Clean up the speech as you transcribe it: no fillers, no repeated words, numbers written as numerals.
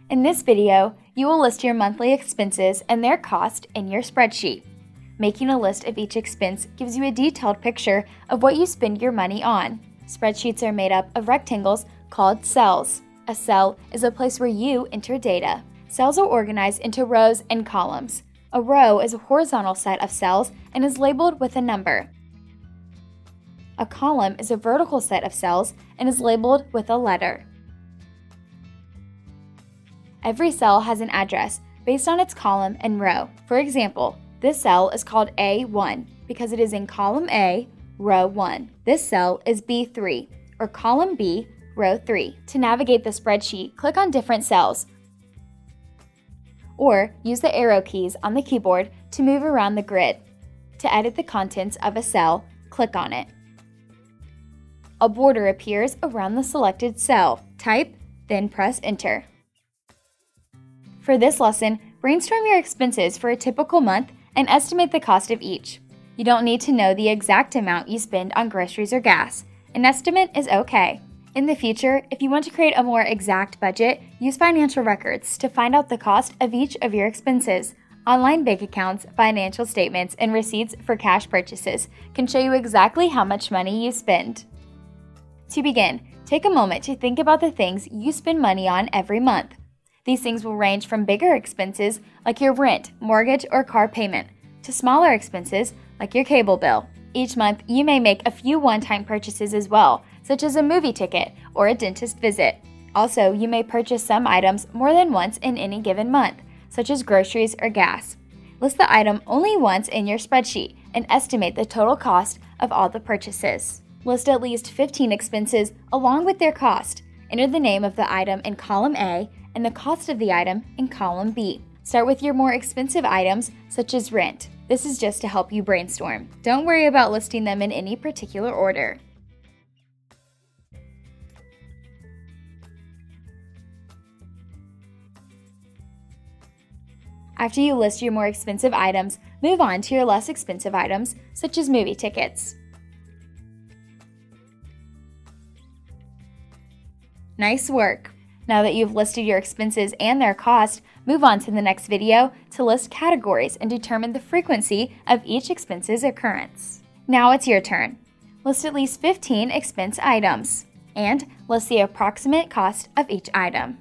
In this video, you will list your monthly expenses and their cost in your spreadsheet. Making a list of each expense gives you a detailed picture of what you spend your money on. Spreadsheets are made up of rectangles called cells. A cell is a place where you enter data. Cells are organized into rows and columns. A row is a horizontal set of cells and is labeled with a number. A column is a vertical set of cells and is labeled with a letter. Every cell has an address based on its column and row. For example, this cell is called A1 because it is in column A, row 1. This cell is B3, or column B, row 3. To navigate the spreadsheet, click on different cells, or use the arrow keys on the keyboard to move around the grid. To edit the contents of a cell, click on it. A border appears around the selected cell. Type, then press Enter. For this lesson, brainstorm your expenses for a typical month and estimate the cost of each. You don't need to know the exact amount you spend on groceries or gas. An estimate is okay. In the future, if you want to create a more exact budget, use financial records to find out the cost of each of your expenses. Online bank accounts, financial statements, and receipts for cash purchases can show you exactly how much money you spend. To begin, take a moment to think about the things you spend money on every month. These things will range from bigger expenses like your rent, mortgage, or car payment to smaller expenses like your cable bill. Each month, you may make a few one-time purchases as well, such as a movie ticket or a dentist visit. Also, you may purchase some items more than once in any given month, such as groceries or gas. List the item only once in your spreadsheet and estimate the total cost of all the purchases. List at least 15 expenses along with their cost. Enter the name of the item in column A and the cost of the item in column B. Start with your more expensive items, such as rent. This is just to help you brainstorm. Don't worry about listing them in any particular order. After you list your more expensive items, move on to your less expensive items, such as movie tickets. Nice work! Now that you've listed your expenses and their cost, move on to the next video to list categories and determine the frequency of each expense's occurrence. Now it's your turn. List at least 15 expense items and list the approximate cost of each item.